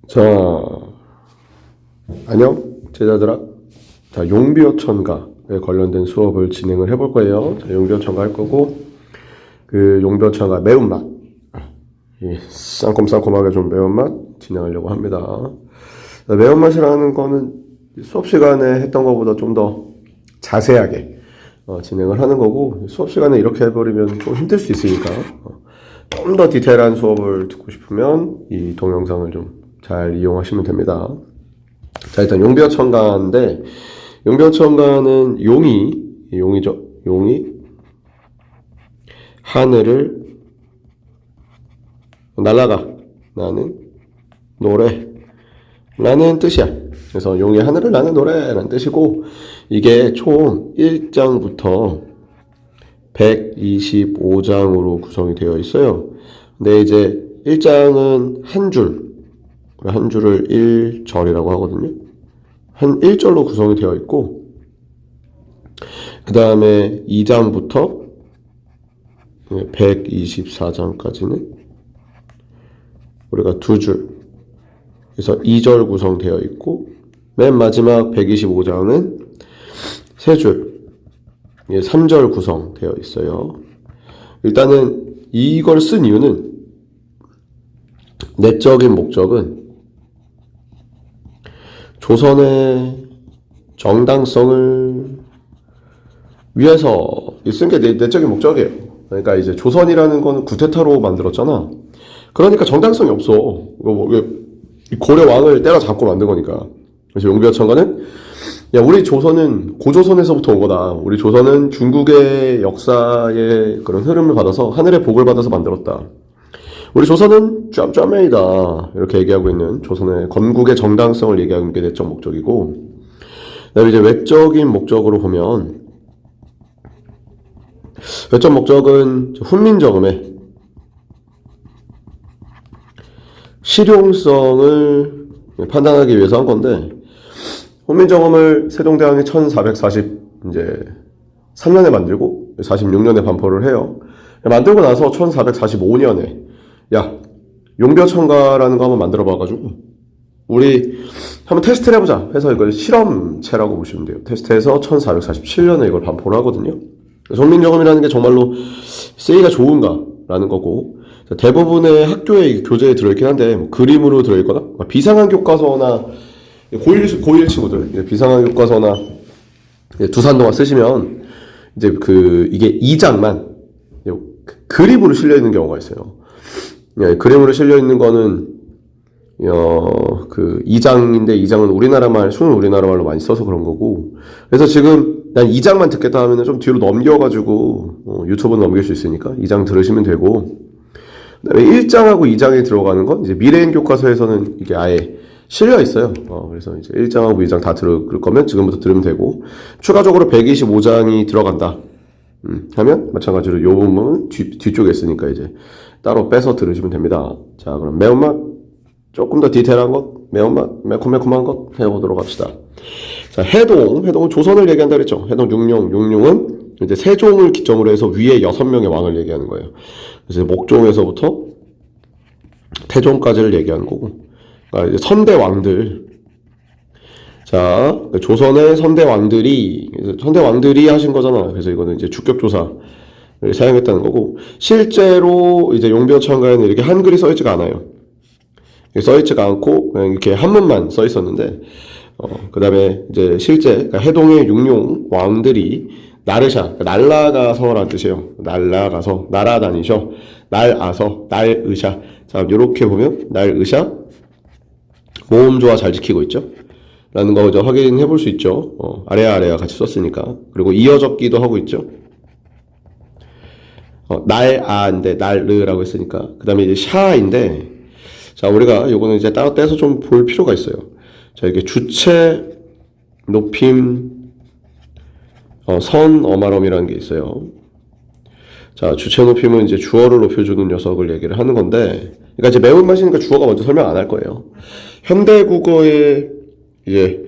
자, 안녕, 제자들아. 자, 용비어천가에 관련된 수업을 진행을 해볼 거예요. 자, 용비어천가 할 거고, 그 용비어천가 매운맛, 이 쌍콤쌍콤하게 좀 매운맛 진행하려고 합니다. 자, 매운맛이라는 거는 수업 시간에 했던 것보다 좀 더 자세하게 진행을 하는 거고, 수업 시간에 이렇게 해버리면 좀 힘들 수 있으니까 좀 더 디테일한 수업을 듣고 싶으면 이 동영상을 좀 잘 이용하시면 됩니다. 자, 일단 용비어천가인데, 용비어천가는 용이죠. 용이 하늘을 날아가 나는 노래라는 뜻이야. 그래서 용이 하늘을 나는 노래라는 뜻이고, 이게 총 1장부터 125장으로 구성이 되어 있어요. 근데 이제 1장은 한 줄을 1절이라고 하거든요. 한 1절로 구성이 되어 있고, 그 다음에 2장부터 124장까지는 우리가 두 줄, 그래서 2절 구성되어 있고, 맨 마지막 125장은 세 줄, 3절 구성되어 있어요. 일단은 이걸 쓴 이유는, 내적인 목적은 조선의 정당성을 위해서 쓴 게 내적인 목적이에요. 그러니까 이제 조선이라는 거는 구테타로 만들었잖아. 그러니까 정당성이 없어. 고려 왕을 때려잡고 만든 거니까. 그래서 용비어천가는, 야, 우리 조선은 고조선에서부터 온 거다. 우리 조선은 중국의 역사의 그런 흐름을 받아서, 하늘의 복을 받아서 만들었다. 우리 조선은 짬짬맨이다. 이렇게 얘기하고 있는 조선의 건국의 정당성을 얘기하는 게 내적 목적이고, 그다음에 이제 외적인 목적으로 보면, 외적 목적은 훈민정음의 실용성을 판단하기 위해서 한 건데, 훈민정음을 세종대왕이 1443년에 만들고 46년에 반포를 해요. 만들고 나서 1445년에 야, 용비어천가라는 거 한번 만들어 봐가지고 우리 한번 테스트를 해보자 해서 이걸 실험체라고 보시면 돼요. 테스트해서 1447년에 이걸 반포를 하거든요. 훈민정음이라는 게 정말로 쓰기가 좋은가 라는 거고, 대부분의 학교의 교재에 들어있긴 한데, 뭐 그림으로 들어있거나 비상한 교과서나 고1 친구들 비상한 교과서나 두산동화 쓰시면 이제 이게 2장만 그림으로 실려 있는 경우가 있어요. 그림으로 실려 있는 거는 2장인데, 2장은 우리나라 말, 순 우리나라 말로 많이 써서 그런 거고, 그래서 지금 난 2장만 듣겠다 하면은 좀 뒤로 넘겨가지고 유튜브는 넘길 수 있으니까 2장 들으시면 되고, 그다음에 1장하고 2장에 들어가는 건 이제 미래인 교과서에서는 이게 아예 실려 있어요. 그래서 이제 1장하고 2장 다 들을 거면 지금부터 들으면 되고, 추가적으로 125장이 들어간다 하면 마찬가지로 요 부분은 뒤쪽에 있으니까 이제 따로 빼서 들으시면 됩니다. 자, 그럼 매운맛, 조금 더 디테일한 것, 매운맛, 매콤매콤한 것 해보도록 합시다. 자, 해동은 조선을 얘기한다 그랬죠. 해동 육룡은 이제 세종을 기점으로 해서 위에 6명의 왕을 얘기하는 거예요. 그래서 목종에서부터 태종까지를 얘기하는 거고, 그러니까 이제 선대 왕들. 자, 조선의 선대 왕들이 하신 거잖아. 그래서 이거는 이제 주격조사를 사용했다는 거고, 실제로 이제 용비어천가에는 이렇게 한글이 써있지가 않아요. 써있지가 않고 그냥 이렇게 한문만 써 있었는데, 그 다음에 이제 실제 그러니까 해동의 육룡 왕들이 나르샤, 날라가서라는 뜻이에요. 날라가서, 날아다니셔, 날아서, 날으샤. 자, 요렇게 보면 날으샤 모음 조화 잘 지키고 있죠. 라는 거 이제 확인해 볼 수 있죠. 아래아 같이 썼으니까. 그리고 이어 적기도 하고 있죠. 날아인데 날르라고 했으니까. 그 다음에 이제 샤인데, 자, 우리가 요거는 이제 따로 떼서 좀 볼 필요가 있어요. 자, 이게 주체, 높임, 선, 어마럼이라는 게 있어요. 자, 주체 높임은 이제 주어를 높여주는 녀석을 얘기를 하는 건데, 그러니까 이제 매운맛이니까 주어가 먼저 설명 안 할 거예요. 현대 국어에 이제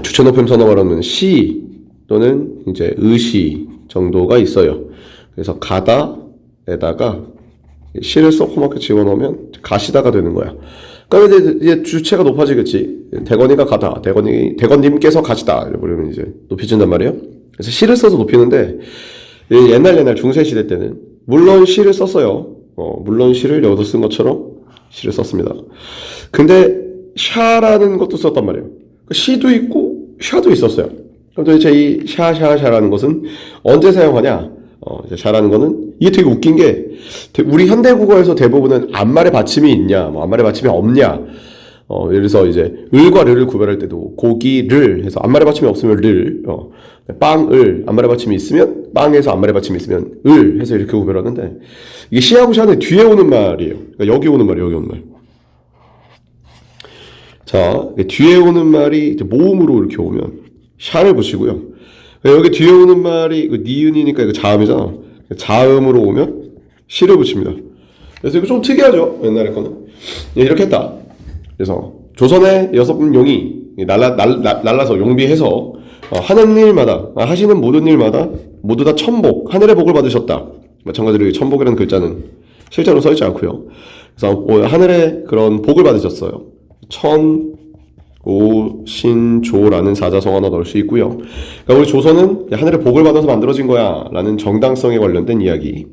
주체 높임, 선, 어마럼은 시 또는 이제 의시 정도가 있어요. 그래서 가다에다가 시를 쏙 호맣게 집어넣으면 가시다가 되는 거야. 그러면 이제 주체가 높아지겠지. 대건이가 가다. 대건님께서 가시다. 이러면 이제 높여진단 말이에요. 그래서 시를 써서 높이는데, 옛날 중세 시대 때는, 물론 시를 썼어요. 물론 시를 여기서 쓴 것처럼 시를 썼습니다. 근데, 샤라는 것도 썼단 말이에요. 시도 있고, 샤도 있었어요. 그럼 도대체 이 샤라는 것은 언제 사용하냐? 이제 샤라는 거는, 이게 되게 웃긴 게, 우리 현대국어에서 대부분은 앞말에 받침이 있냐, 뭐 앞말에 받침이 없냐, 예를 들어서 이제 을과 르를 구별할 때도 고기를 해서 앞말에 받침이 없으면 를, 빵을 앞말에 받침이 있으면 빵에서 앞말에 받침이 있으면 을 해서 이렇게 구별하는데, 이게 시하고 샤는 뒤에 오는 말이에요. 그러니까 여기 오는 말, 여기 오는 말. 자, 뒤에 오는 말이 이제 모음으로 이렇게 오면 샤를 붙이고요. 여기 뒤에 오는 말이 이거 니은이니까 이거 자음이잖아. 자음으로 오면 시를 붙입니다. 그래서 이거 좀 특이하죠. 옛날에 거는 이렇게 했다. 그래서 조선의 6용이 날라서 용비해서 하는 일마다 하시는 모든 일마다 모두 다 천복, 하늘의 복을 받으셨다. 마찬가지로 천복이라는 글자는 실제로 써있지 않고요. 그래서 하늘의 그런 복을 받으셨어요. 오신조라는 사자성 하나 넣을 수 있고요. 그러니까 우리 조선은 하늘의 복을 받아서 만들어진 거야 라는 정당성에 관련된 이야기.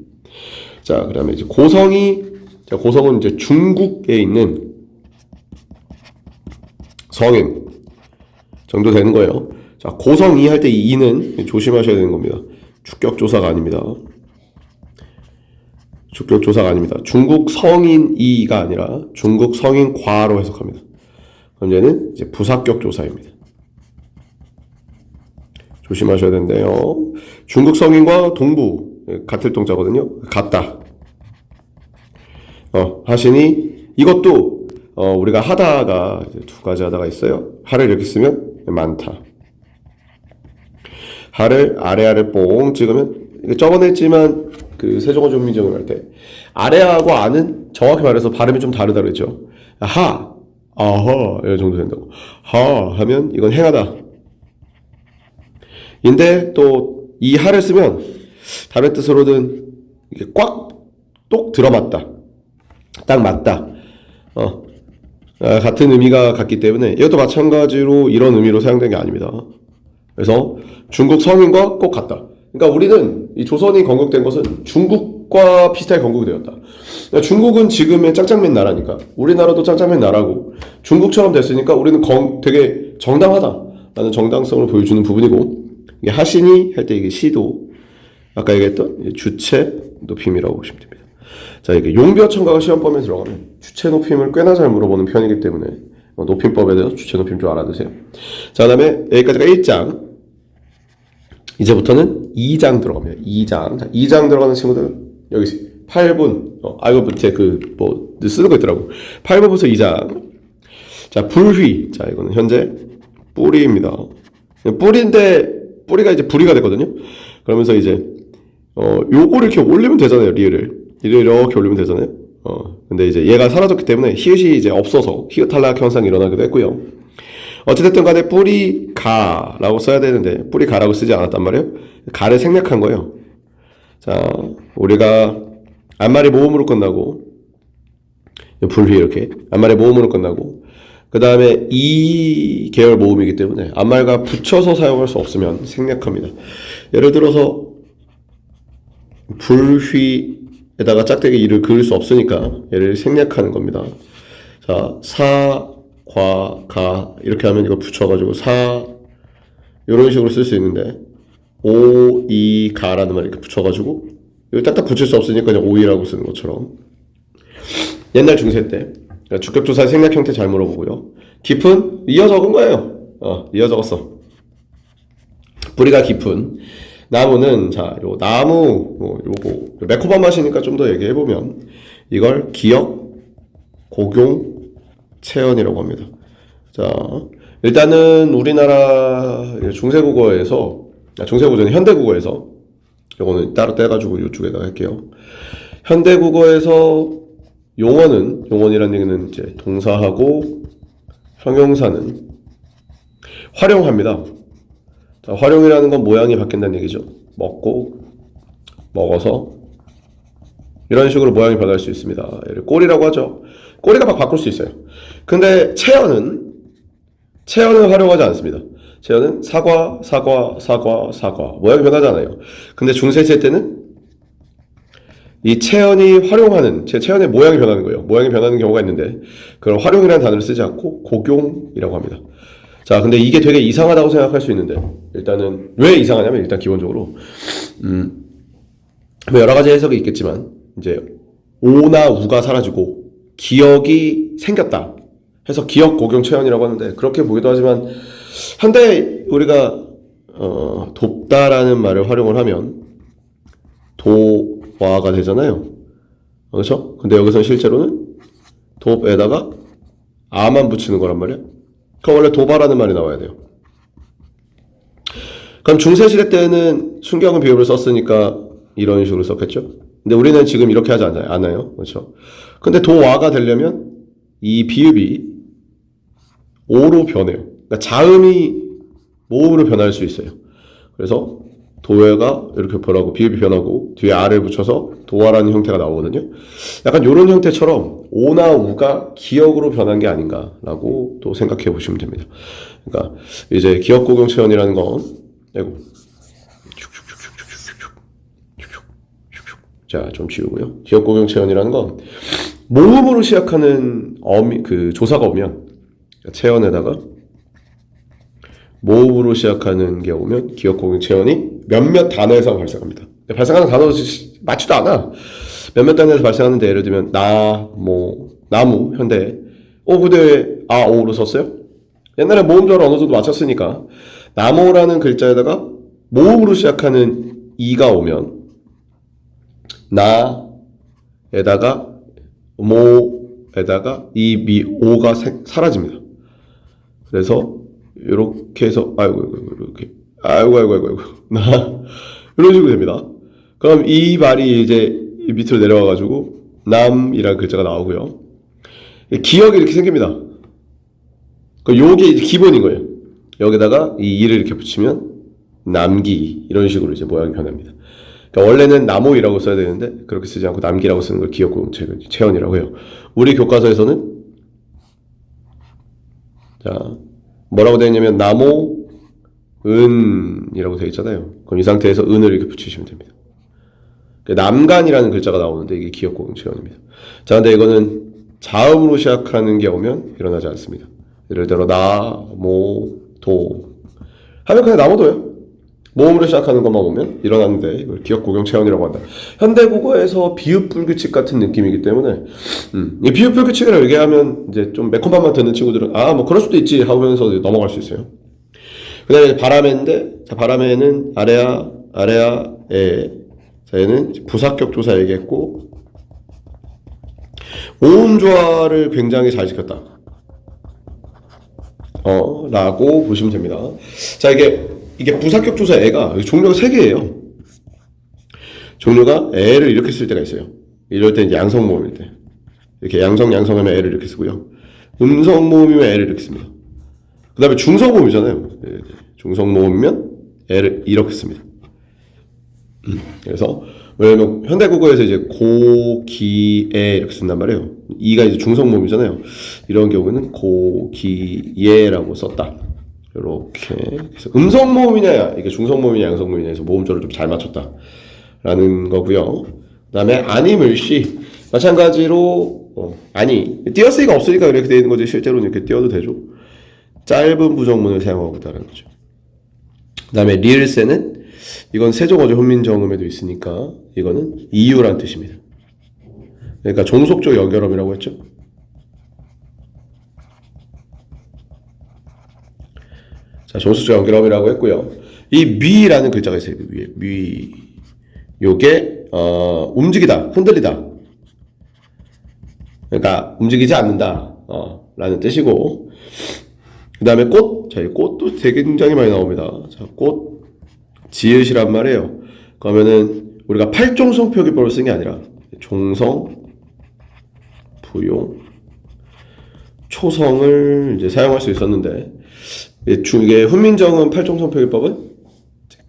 자, 그 다음에 이제 고성은 이제 중국에 있는 성인 정도 되는 거예요. 자, 고성이 할 때 이 이는 조심하셔야 되는 겁니다. 주격조사가 아닙니다. 주격조사가 아닙니다. 중국 성인이가 아니라 중국 성인과로 해석합니다. 그럼 얘는 이제 부사격조사입니다. 조심하셔야 되는데요. 중국 성인과 동부 같을 동자거든요. 같다. 하시니 이것도 우리가 하다가 이제 두 가지 하다가 있어요. 하를 이렇게 쓰면 많다. 하를 아래아래 뽕 찍으면 저번에 했지만 그 세종어 전민정음 할 때 아래하고 아는 정확히 말해서 발음이 좀 다르다 그랬죠. 아하 이 정도 된다고. 하 하면 이건 행하다. 인데 또 이 하를 쓰면 다른 뜻으로는 이게 꽉 똑 들어맞다. 딱 맞다. 같은 의미가 같기 때문에 이것도 마찬가지로 이런 의미로 사용된 게 아닙니다. 그래서 중국 성인과 꼭 같다. 그러니까 우리는 이 조선이 건국된 것은 중국과 비슷하게 건국이 되었다. 그러니까 중국은 지금의 짱짱맨 나라니까 우리나라도 짱짱맨 나라고 중국처럼 됐으니까 우리는 되게 정당하다라는 정당성을 보여주는 부분이고, 이게 하시니 할 때 이게 시도 아까 얘기했던 주체 높임이라고 보시면 됩니다. 자, 이게 용비어천가가 시험범위에 들어가면 주체 높임을 꽤나 잘 물어보는 편이기 때문에 높임법에 대해서 주체 높임 좀 알아두세요. 자, 그 다음에 여기까지가 1장. 이제부터는 2장 들어갑니다. 2장. 자, 2장 들어가는 친구들 여기 8분. 이거 밑에 쓰는 거 있더라고. 8분부터 2장. 자, 불휘. 자, 이거는 현재 뿌리입니다. 뿌리인데 뿌리가 이제 불이가 되거든요. 그러면서 이제 요거를 이렇게 올리면 되잖아요. 리을을 이렇게 올리면 되잖아요. 근데 이제 얘가 사라졌기 때문에 히읗이 이제 없어서 히읗 탈락 현상이 일어나기도 했고요. 어찌됐든 간에 뿌리 가라고 써야 되는데 뿌리 가라고 쓰지 않았단 말이에요. 가를 생략한 거예요. 자, 우리가 앞말이 모음으로 끝나고 불휘 이렇게 앞말이 모음으로 끝나고 그 다음에 이 계열 모음이기 때문에 앞말과 붙여서 사용할 수 없으면 생략합니다. 예를 들어서 불휘에다가 짝대기 이를 그을 수 없으니까 얘를 생략하는 겁니다. 자, 사, 과, 가 이렇게 하면 이걸 붙여가지고 사 이런 식으로 쓸 수 있는데 오, 이, 가라는 말 이렇게 붙여가지고 이걸 딱딱 붙일 수 없으니까 그냥 오이라고 쓰는 것처럼 옛날 중세 때 그러니까 주격조사의 생략 형태 잘 물어보고요. 깊은 이어 적은 거예요. 이어 적었어. 뿌리가 깊은 나무는 자, 요 나무 요거 매콤한 맛이니까 좀 더 얘기해 보면 이걸 기역, 고경, 체언이라고 합니다. 자, 일단은 우리나라 중세국어에서 중세국어는 현대국어에서 요거는 따로 떼가지고 이쪽에다 할게요. 현대국어에서 용언이라는 얘기는 이제 동사하고 형용사는 활용합니다. 자, 활용이라는 건 모양이 바뀐다는 얘기죠. 먹고, 먹어서 이런 식으로 모양이 변할 수 있습니다. 얘를 꼴이라고 하죠. 꼬리가 막 바꿀 수 있어요. 근데 체어는 활용하지 않습니다. 체어는 사과, 모양이 변하지 않아요. 근데 중세시대 때는 이 체언이 활용하는, 체언의 모양이 변하는 거예요. 모양이 변하는 경우가 있는데, 그런 활용이라는 단어를 쓰지 않고 곡용이라고 합니다. 자, 근데 이게 되게 이상하다고 생각할 수 있는데, 일단은, 왜 이상하냐면, 일단 기본적으로, 뭐 여러 가지 해석이 있겠지만, 이제, 오나 우가 사라지고, 기억이 생겼다. 해서 기억, 곡용, 체언이라고 하는데, 그렇게 보기도 하지만, 현대 우리가, 돕다라는 말을 활용을 하면, 도와가 되잖아요. 그렇죠? 근데 여기서는 실제로는 돕에다가 아만 붙이는 거란 말이야. 그럼 원래 도바라는 말이 나와야 돼요. 그럼 중세시대 때는 순경은 비읍을 썼으니까 이런 식으로 썼겠죠? 근데 우리는 지금 이렇게 하지 않아요. 그렇죠? 근데 도와가 되려면 이 비읍이 오로 변해요. 그러니까 자음이 모음으로 변할 수 있어요. 그래서 도회가 이렇게 변하고 비읍이 변하고 뒤에 아를 붙여서 도화라는 형태가 나오거든요. 약간 이런 형태처럼 오나 우가 기억으로 변한 게 아닌가라고 또 생각해 보시면 됩니다. 그러니까 이제 기억 곡용 체언이라는 건 자, 좀 지우고요. 기억 곡용 체언이라는 건 모음으로 시작하는 조사가 오면 체언에다가 모음으로 시작하는 게 오면 기억 곡용 체언이 몇몇 단어에서 발생합니다. 발생하는 단어 맞지도 않아. 몇몇 단어에서 발생하는데 예를 들면 나무 현대 근데 왜 오로 썼어요? 옛날에 모음절을 어느 정도 맞췄으니까 나무라는 글자에다가 모음으로 시작하는 이가 오면 나에다가 모에다가 오가 사라집니다. 그래서 이렇게 해서 이렇게 이런 식으로 됩니다. 그럼 이 말이 이제 밑으로 내려와가지고 남이라는 글자가 나오고요. 기억이 이렇게 생깁니다. 요게 기본인 거예요. 여기다가 이 이를 이렇게 붙이면 남기 이런 식으로 이제 모양이 변합니다. 그러니까 원래는 나모이라고 써야 되는데 그렇게 쓰지 않고 남기라고 쓰는 걸 기억 체언이라고 해요. 우리 교과서에서는 자 뭐라고 되어 있냐면 나모 은이라고 되어 있잖아요. 그럼 이 상태에서 은을 이렇게 붙이시면 됩니다. 남간이라는 글자가 나오는데 이게 기억 곡용 체언입니다. 자, 근데 이거는 자음으로 시작하는 게 오면 일어나지 않습니다. 예를 들어 도 하면 그냥 나모도예요. 모음으로 시작하는 것만 오면 일어났는데 이걸 기억 곡용 체언이라고 한다. 현대 국어에서 비읍 불규칙 같은 느낌이기 때문에 이 비읍 불규칙이라고 얘기하면 이제 좀 매콤한 맛 듣는 친구들은 뭐 그럴 수도 있지 하면서 넘어갈 수 있어요. 그다음에 바라매인데 바라매는 아래야 에 자 얘는 부사격 조사 얘기했고 오음조화를 굉장히 잘 지켰다. 라고 보시면 됩니다. 자 이게 부사격 조사 애가 종류가 3개예요. 종류가 애를 이렇게 쓸 때가 있어요. 이럴 때 이제 양성 모음일 때 이렇게 양성하면 애를 이렇게 쓰고요. 음성 모음이면 애를 이렇게 씁니다. 그 다음에 중성 모음이잖아요. 중성 모음이면 애를 이렇게 씁니다. 그래서 왜냐면 현대 국어에서 이제 고, 기, 에 이렇게 쓴단 말이에요. 이가 이제 중성 모음이잖아요. 이런 경우는 고, 기, 예라고 썼다. 이렇게 그래서 음성 모음이냐 이게 중성 모음이냐 양성 모음이냐 해서 모음조를 좀 잘 맞췄다라는 거고요. 그다음에 아니물시 마찬가지로 띄어쓰기가 없으니까 이렇게 되어 있는 거지 실제로는 이렇게 띄어도 되죠. 짧은 부정문을 사용하고 있다는 거죠. 그다음에 리을세는 이건 세종어조 훈민정음에도 있으니까 이거는 이유란 뜻입니다. 그러니까 종속적 연결음이라고 했죠. 자, 종속적 연결음이라고 했고요. 이 미라는 글자가 있어요. 위에 미. 요게 움직이다, 흔들리다. 그러니까 움직이지 않는다. 라는 뜻이고. 그다음에 꽃. 자, 이 꽃도 되게 굉장히 많이 나옵니다. 자, 꽃 지읒이란 말이에요. 그러면은 우리가 팔종성표기법을 쓴 게 아니라 종성, 부용, 초성을 이제 사용할 수 있었는데 이게 훈민정음 팔종성표기법은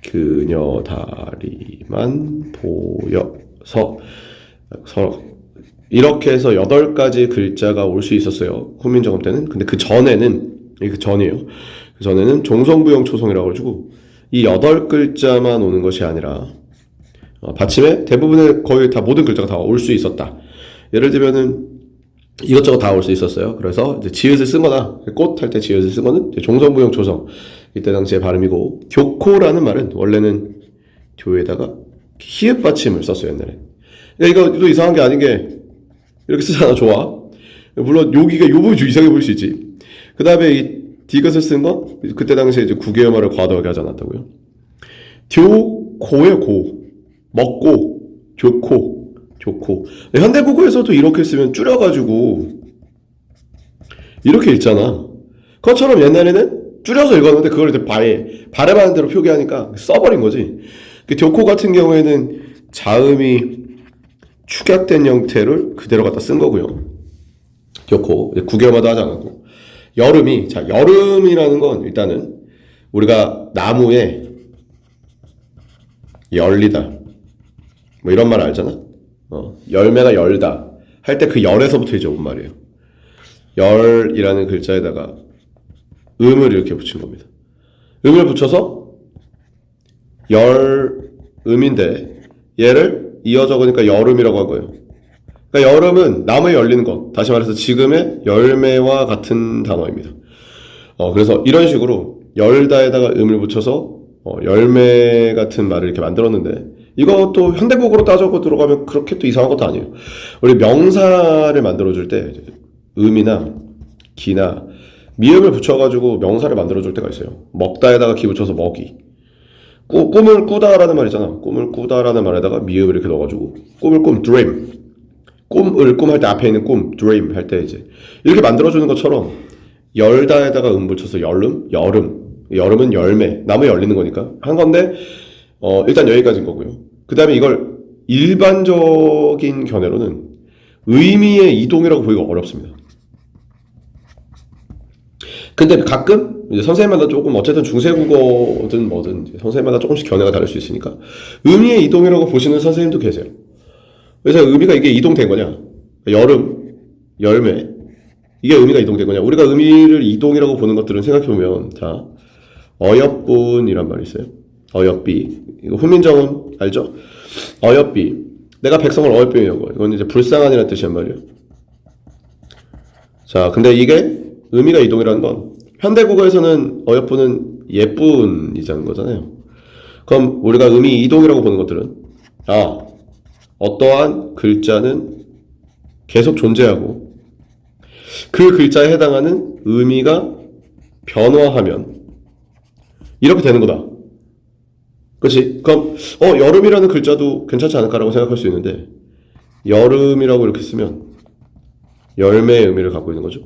그녀 다리만 보여서 이렇게 해서 8가지 글자가 올 수 있었어요. 훈민정음 때는. 근데 그 전에는, 그 전이에요. 그 전에는 종성부영 초성이라고 해가지고 이 8글자만 오는 것이 아니라 받침에 대부분의 거의 다 모든 글자가 다 올 수 있었다. 예를 들면은 이것저것 다 올 수 있었어요. 그래서 이제 지읒을 쓰거나 꽃 할 때 지읒을 쓰거는 종성부영 초성 이때 당시의 발음이고 교코라는 말은 원래는 교에다가 히읗 받침을 썼어요 옛날에. 그러니까 이거 또 이상한 게 아닌 게 이렇게 쓰잖아 좋아. 물론 여기가 요 부분이 좀 이상해 보일 수 있지. 그 다음에 이 디귿을 쓴 건 그때 당시에 이제 구개열말을 과도하게 하지 않았다고요. 교고의 고 먹고 교코 현대국어에서도 이렇게 쓰면 줄여가지고 이렇게 읽잖아. 그것처럼 옛날에는 줄여서 읽었는데 그걸 이제 발음하는 대로 표기하니까 써버린 거지. 그 교코 같은 경우에는 자음이 축약된 형태를 그대로 갖다 쓴 거고요. 교코 구개마다 하지 않았고 여름이 자 여름이라는 건 일단은 우리가 나무에 열리다 뭐 이런 말 알잖아. 열매가 열다 할 때 그 열에서부터 이제 온 말이에요. 열이라는 글자에다가 음을 이렇게 붙인 겁니다. 음을 붙여서 열음인데 얘를 이어 적으니까 여름이라고 한 거예요. 그러니까 여름은 나무에 열리는 것, 다시 말해서 지금의 열매와 같은 단어입니다. 그래서 이런 식으로 열다에다가 음을 붙여서 열매 같은 말을 이렇게 만들었는데 이것도 현대국어로 따져고 들어가면 그렇게 또 이상한 것도 아니에요. 우리 명사를 만들어줄 때 음이나 기나 미음을 붙여가지고 명사를 만들어줄 때가 있어요. 먹다에다가 기 붙여서 먹이. 꿈을 꾸다라는 말 있잖아. 꿈을 꾸다라는 말에다가 미음을 이렇게 넣어가지고 꿈을 dream. 꿈을 꿈 할 때 앞에 있는 꿈 dream 할 때 이제 이렇게 만들어주는 것처럼 열다에다가 붙여서 여름. 여름은 열매. 나무에 열리는 거니까 한 건데 일단 여기까지인 거고요. 그 다음에 이걸 일반적인 견해로는 의미의 이동이라고 보기가 어렵습니다. 근데 가끔 이제 선생님마다 조금 어쨌든 중세국어든 뭐든 선생님마다 조금씩 견해가 다를 수 있으니까 의미의 이동이라고 보시는 선생님도 계세요. 그래서 의미가 이게 이동된 거냐? 여름, 열매 이게 의미가 이동된 거냐? 우리가 의미를 이동이라고 보는 것들은 생각해보면 자 어여뿐이란 말이 있어요. 어여삐 이거 훈민정음 알죠? 어여삐 내가 백성을 어여삐냐고 이건 이제 불쌍한이라는 뜻이란 말이에요. 자 근데 이게 의미가 이동이라는 건 현대국어에서는 어여뿐은 예쁜이자는 거잖아요. 그럼 우리가 의미 이동이라고 보는 것들은 어떠한 글자는 계속 존재하고 그 글자에 해당하는 의미가 변화하면 이렇게 되는 거다. 그렇지? 그럼 여름이라는 글자도 괜찮지 않을까라고 생각할 수 있는데 여름이라고 이렇게 쓰면 열매의 의미를 갖고 있는 거죠.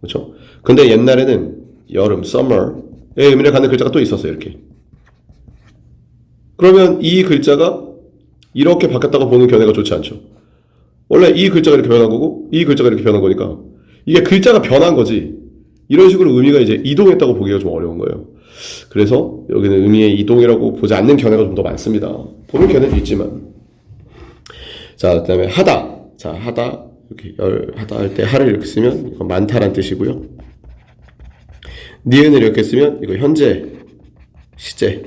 그렇죠? 근데 옛날에는 여름, summer의 의미를 갖는 글자가 또 있었어요. 이렇게. 그러면 이 글자가 이렇게 바뀌었다고 보는 견해가 좋지 않죠. 원래 이 글자가 이렇게 변한 거고 이 글자가 이렇게 변한 거니까 이게 글자가 변한 거지 이런 식으로 의미가 이제 이동했다고 보기가 좀 어려운 거예요. 그래서 여기는 의미의 이동이라고 보지 않는 견해가 좀 더 많습니다. 보는 견해도 있지만 자, 그 다음에 하다. 자, 하다 이렇게 하다 할 때 하를 이렇게 쓰면 이거 많다란 뜻이고요. 니은을 이렇게 쓰면 이거 현재 시제.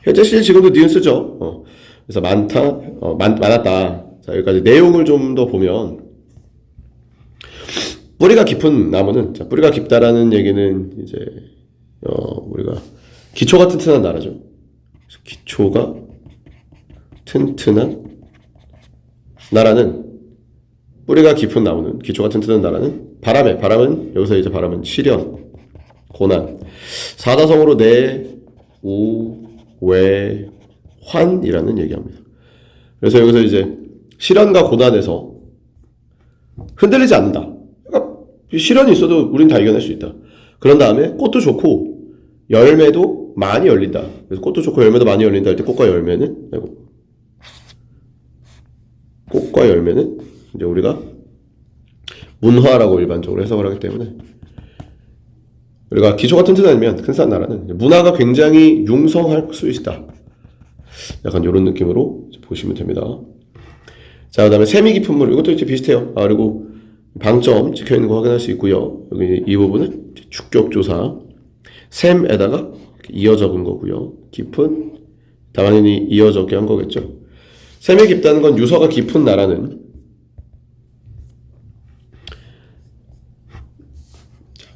현재 시제 지금도 니은 쓰죠. 그래서 많다, 많았다. 자, 여기까지 내용을 좀 더 보면 뿌리가 깊은 나무는 자, 뿌리가 깊다라는 얘기는 이제 우리가 기초가 튼튼한 나라죠. 기초가 튼튼한 나라는 뿌리가 깊은 나무는 기초가 튼튼한 나라는 바람은 여기서 이제 바람은 시련, 고난, 사다성어로 내, 우, 외, 환이라는 얘기합니다. 그래서 여기서 이제 시련과 고난에서 흔들리지 않는다. 그러니까 시련이 있어도 우린 다 이겨낼 수 있다. 그런 다음에 꽃도 좋고 열매도 많이 열린다. 그래서 꽃도 좋고 열매도 많이 열린다 할 때 꽃과 열매는 이제 우리가 문화라고 일반적으로 해석을 하기 때문에 우리가 기초가 튼튼하면 튼튼한 나라는 문화가 굉장히 융성할 수 있다. 약간 이런 느낌으로 보시면 됩니다. 자, 그 다음에 세미 깊은 물. 이것도 이제 비슷해요. 그리고 방점 찍혀있는 거 확인할 수 있고요. 여기 이 부분은 주격조사. 샘에다가 이어 적은 거고요. 깊은, 당연히 이어 적게 한 거겠죠. 샘이 깊다는 건 유서가 깊은 나라는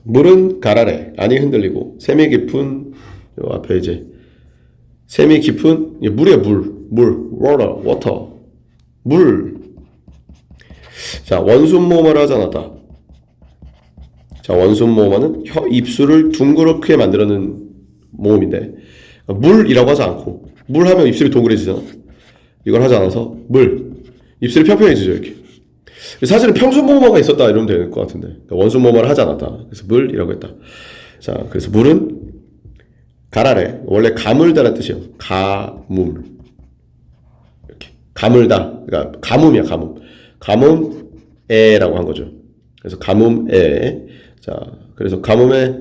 물은 가라래, 안이 흔들리고, 샘이 깊은, 요 앞에 이제, 샘이 깊은, 물이야, water, 물. 자, 원순모어를 하지 않았다. 자, 원순모어는 입술을 둥그렇게 만들어낸 모음인데, 물이라고 하지 않고, 물 하면 입술이 동그래지잖아. 이걸 하지 않아서, 입술이 평평해지죠, 이렇게. 사실은 평순모어가 있었다 이러면 될 것 같은데, 원순모어를 하지 않았다. 그래서 물이라고 했다. 자, 그래서 물은 가라래. 원래 가물다라는 뜻이에요. 가물. 이렇게. 가물다. 그러니까 가뭄이야, 가뭄. 가뭄에라고 한 거죠. 그래서 가뭄에. 자, 그래서 가뭄에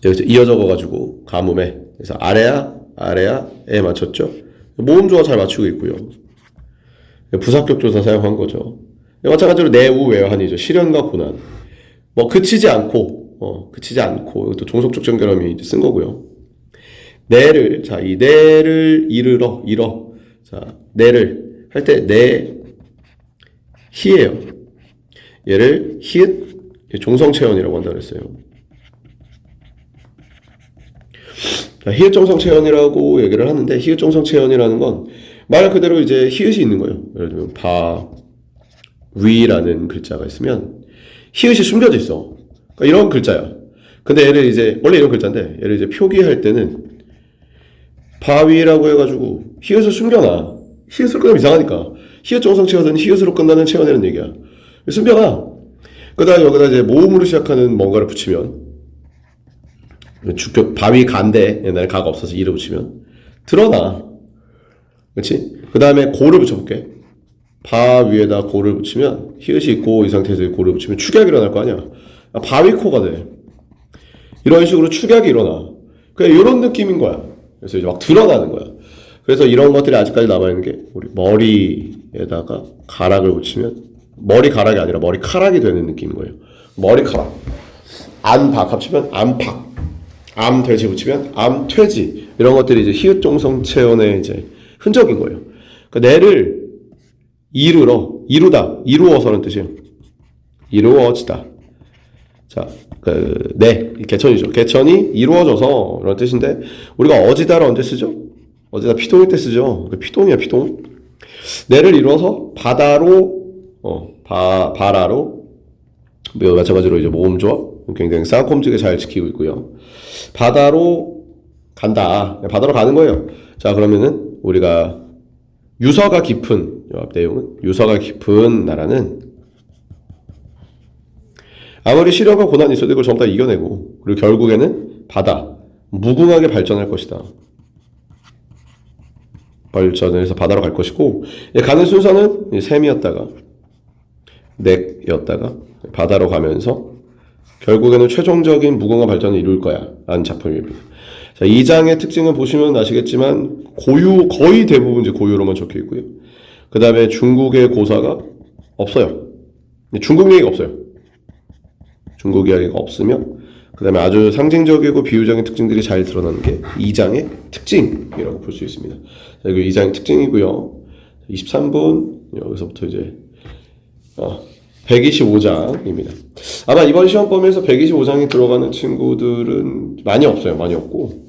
여기서 이어 적어가지고 가뭄에. 그래서 아래야에 맞췄죠. 모음조화 잘 맞추고 있고요. 부사격조사 사용한 거죠. 마찬가지로 내우 외환이죠. 시련과 고난. 뭐 그치지 않고 이것도 종속적 정결함이 이제 쓴 거고요. 내를, 자, 이 내를 이르러. 자, 내를 할 때 내 히예요. 얘를 히읗 종성체언이라고 한다 그랬어요. 자, 히읗 종성체언이라고 얘기를 하는데, 히읗 종성체언이라는 건 말 그대로 이제 히읗이 있는 거예요. 예를 들면 위라는 글자가 있으면 히읗이 숨겨져 있어. 그러니까 이런 글자야. 근데 얘를 이제 원래 이런 글자인데 얘를 이제 표기할 때는 바위라고 해가지고 히읗을 숨겨놔. 히읗으로 끝나면 이상하니까. 히읗 종성 체언은 히읗으로 끝나는 체언이라는 얘기야. 숨겨놔. 그다음에 여기다 이제 모음으로 시작하는 뭔가를 붙이면 주격 바위 간데 옛날에 가가 없어서 이를 붙이면 드러나. 그렇지? 그 다음에 고를 붙여볼게. 바 위에다 고를 붙이면 히읗이 있고 이 상태에서 고를 붙이면 축약이 일어날 거 아니야. 바위코가 돼. 이런 식으로 축약이 일어나. 그냥 이런 느낌인 거야. 그래서 이제 막 드러나는 거야. 그래서 이런 것들이 아직까지 남아있는 게 우리 머리에다가 가락을 붙이면 머리가락이 아니라 머리카락이 되는 느낌인 거예요. 머리카락. 안박 합치면 안박. 암돼지 붙이면 암퇴지. 이런 것들이 이제 히읗 종성 체언의 이제 흔적인 거예요. 그러니까 내를 이루다, 이루어서는 뜻이에요. 이루어지다. 자, 개천이죠. 개천이 이루어져서 이런 뜻인데, 우리가 어지다를 언제 쓰죠? 어지다 피동일 때 쓰죠. 피동이야, 피동. 내를 이루어서 바다로, 바라로, 마찬가지로 이제 모음조합 굉장히 쌍콤지게 잘 지키고 있고요. 바다로 간다. 바다로 가는 거예요. 자, 그러면은 우리가 유서가 깊은 옆 내용은 유서가 깊은 나라는 아무리 시련과 고난이 있어도 이걸 전부 다 이겨내고 그리고 결국에는 무궁하게 발전할 것이다. 발전을 해서 바다로 갈 것이고 가는 순서는 샘이었다가 넥이었다가 바다로 가면서 결국에는 최종적인 무궁화 발전을 이룰 거야 라는 작품입니다. 자, 이 장의 특징은 보시면 아시겠지만 거의 대부분 이제 고유로만 적혀 있고요. 그 다음에 중국의 고사가 없어요. 중국 얘기가 없어요. 중국 이야기가 없으며 그 다음에 아주 상징적이고 비유적인 특징들이 잘 드러나는 게 이 장의 특징이라고 볼 수 있습니다. 자, 이거 이 장의 특징이고요. 23분 여기서부터 이제 125장입니다. 아마 이번 시험 범위에서 125장이 들어가는 친구들은 많이 없어요. 많이 없고,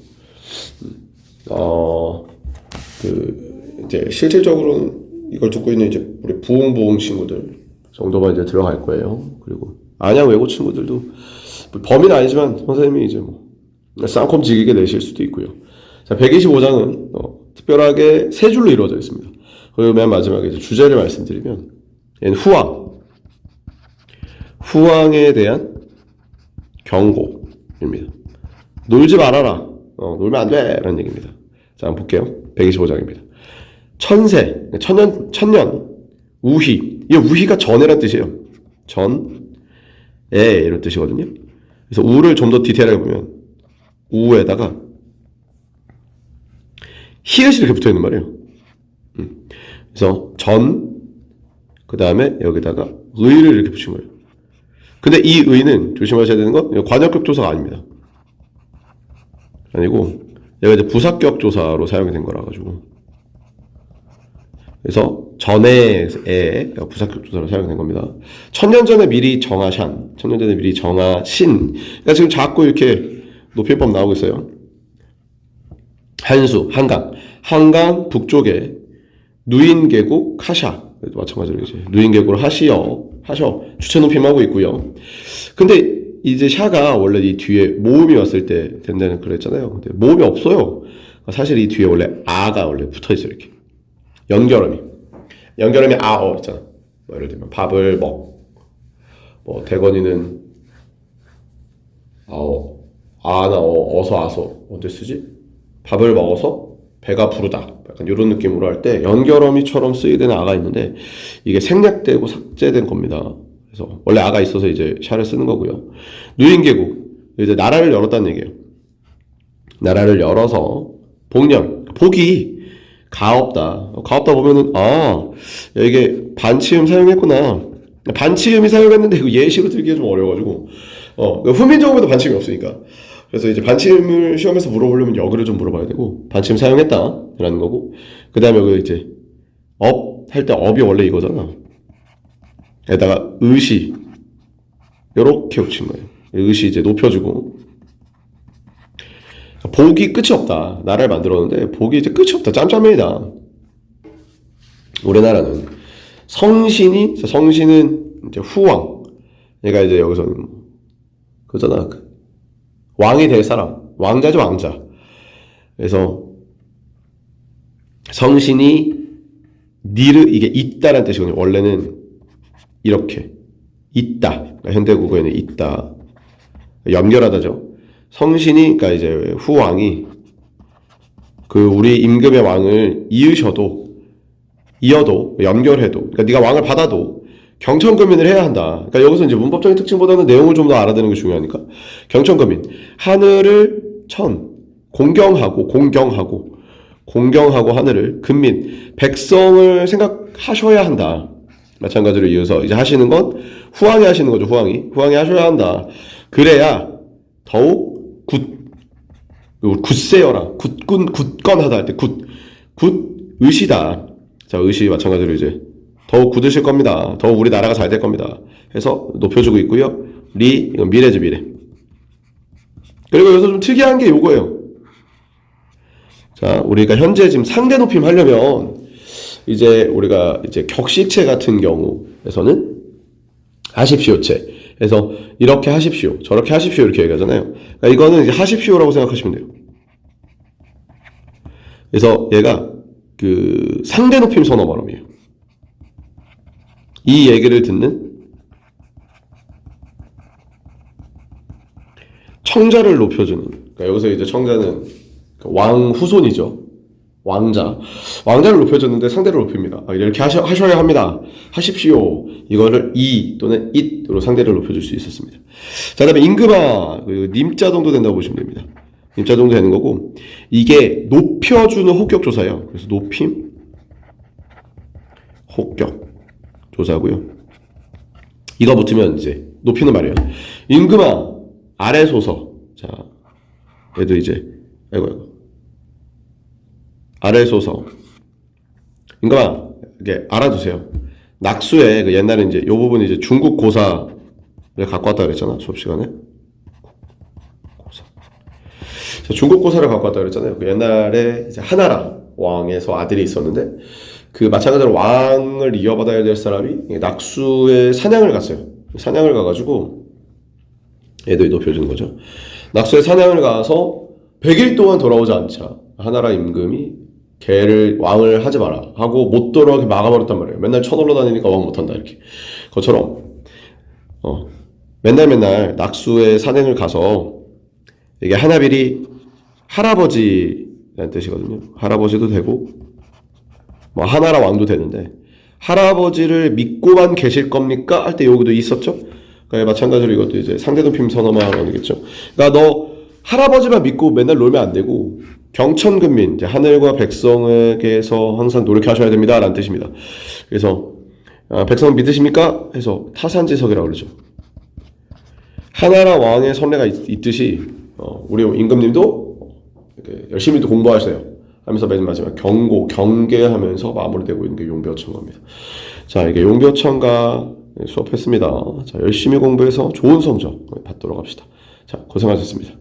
이제 실질적으로는 이걸 듣고 있는 이제 우리 부흥 친구들 정도만 이제 들어갈 거예요. 그리고 안양 외고 친구들도 범위는 아니지만 선생님이 이제 쌍콤지기게 내실 수도 있고요. 자, 125장은 특별하게 세 줄로 이루어져 있습니다. 그리고 맨 마지막에 이제 주제를 말씀드리면 얘는 후왕에 대한 경고입니다. 놀지 말아라. 놀면 안 돼. 라는 얘기입니다. 자, 한번 볼게요. 125장입니다. 천년, 우희. 이 우희가 전에란 뜻이에요. 이런 뜻이거든요. 그래서 우를 좀 더 디테일하게 보면 우에다가 히읗이 이렇게 붙어 있는 말이에요. 그래서 전, 그 다음에 여기다가 의를 이렇게 붙인 거예요. 근데 이 의는 조심하셔야 되는 건 관역격 조사가 아닙니다. 아니고 얘가 이제 부사격 조사로 사용이 된 거라 가지고, 그래서 전에 부사격 조사로 사용된 겁니다. 천년 전에 미리 정하샨, 천년 전에 미리 정하신. 그러니까 지금 자꾸 이렇게 높임법 나오고 있어요. 한수, 한강 북쪽에 누인계곡 하샤. 마찬가지로 이제 누인계곡을 하셔 주체 높임하고 있고요. 근데 이제 샤가 원래 이 뒤에 모음이 왔을 때 된다는 그랬잖아요. 근데 모음이 없어요. 사실 이 뒤에 원래 아가 원래 붙어 있어요. 이렇게 연결음이 아어 있잖아. 뭐 예를 들면 밥을 뭐 대건이는 아어, 아나 어서 아서 언제 쓰지? 밥을 먹어서 배가 부르다. 약간 이런 느낌으로 할 때 연결어미처럼 쓰이는 아가 있는데 이게 생략되고 삭제된 겁니다. 그래서 원래 아가 있어서 이제 샤를 쓰는 거고요. 누인계국, 이제 나라를 열었다는 얘기예요. 나라를 열어서 복이 가없다. 가없다 보면은 이게 반치음 사용했구나. 반치음이 사용했는데 그 예시로 들기가 좀 어려워가지고 후민정음에도 반치음이 없으니까. 그래서 이제 반치음을 시험에서 물어보려면 역을 좀 물어봐야 되고, 반치음 사용했다라는 거고, 그 다음에 여기 이제 업 할 때 업이 원래 이거잖아. 에다가 의시 요렇게 붙인 거예요. 의시 이제 높여주고, 복이 끝이 없다. 나라를 만들었는데 복이 이제 끝이 없다. 짬짬이다. 우리나라는 성신은 이제 후왕. 얘가 이제 여기서는 그잖아. 왕이 될 사람. 왕자죠, 왕자. 그래서 성신이 이게 있다라는 뜻이거든요. 원래는 이렇게 있다. 그러니까 현대 국어에는 있다. 연결하다죠. 성신이, 그러니까 이제 후왕이 우리 임금의 왕을 이어도 연결해도, 그러니까 네가 왕을 받아도 경천금인을 해야 한다. 그러니까 여기서 이제 문법적인 특징보다는 내용을 좀 더 알아듣는 게 중요하니까. 경천금인, 하늘을 공경하고 하늘을, 금민, 백성을 생각하셔야 한다. 마찬가지로 이어서 이제 하시는 건 후왕이 하시는 거죠. 후왕이 하셔야 한다. 그래야 더욱 굳세여라. 굳건하다 할 때 의시다. 자, 의시 마찬가지로 이제 더욱 굳으실 겁니다. 더욱 우리 나라가 잘 될 겁니다. 해서 높여주고 있고요. 이건 미래죠, 미래. 그리고 여기서 좀 특이한 게 요거예요. 자, 우리가 현재 지금 상대 높임 하려면 이제 우리가 이제 격시체 같은 경우에서는 하십시오체. 그래서 이렇게 하십시오, 저렇게 하십시오 이렇게 얘기하잖아요. 그러니까 이거는 이제 하십시오라고 생각하시면 돼요. 그래서 얘가 상대 높임 선어 발음이에요. 이 얘기를 듣는 청자를 높여주는. 그러니까 여기서 이제 청자는 왕 후손이죠. 왕자를 높여줬는데 상대를 높입니다. 이렇게 하셔야 합니다. 하십시오. 이거를 이 또는 it으로 상대를 높여줄 수 있었습니다. 자, 그다음에 임금아, 님자 정도 된다고 보시면 됩니다. 님자 정도 되는 거고, 이게 높여주는 호격 조사예요. 그래서 높임, 호격 조사고요. 이거 붙으면 이제 높이는 말이에요. 임금아, 아래소서. 자, 얘도 이제 아래소서. 임금아, 이게 알아두세요. 낙수에 옛날에 이제 요 부분이 이제 중국 고사를 갖고 왔다 그랬잖아, 수업 시간에. 자, 중국 고사를 갖고 왔다 그랬잖아요. 옛날에 이제 하나라 왕에서 아들이 있었는데, 마찬가지로 왕을 이어받아야 될 사람이 낙수에 사냥을 갔어요. 사냥을 가가지고 얘도 높여주는 거죠. 낙수에 사냥을 가서 100일 동안 돌아오지 않자 하나라 임금이 왕을 하지 마라 하고 못 돌아오게 막아버렸단 말이에요. 맨날 쳐놀러 다니니까 왕 못한다 이렇게. 그것처럼 맨날 낙수에 사냥을 가서, 이게 하나빌이 할아버지라는 뜻이거든요. 할아버지도 되고 뭐 하나라 왕도 되는데, 할아버지를 믿고만 계실 겁니까? 할 때 여기도 있었죠. 그러니까 마찬가지로 이것도 이제 상대 높임 선어만 하겠죠. 그러니까 너 할아버지만 믿고 맨날 놀면 안 되고 경천근민, 이제 하늘과 백성에게서 항상 노력하셔야 됩니다. 라는 뜻입니다. 그래서, 백성은 믿으십니까? 해서 타산지석이라고 그러죠. 하나라 왕의 선례가 있듯이, 우리 임금님도 이렇게 열심히 또 공부하세요. 하면서 맨 마지막 경계하면서 마무리되고 있는 게 용비어천가입니다. 자, 이게 용비어천가 수업했습니다. 자, 열심히 공부해서 좋은 성적 받도록 합시다. 자, 고생하셨습니다.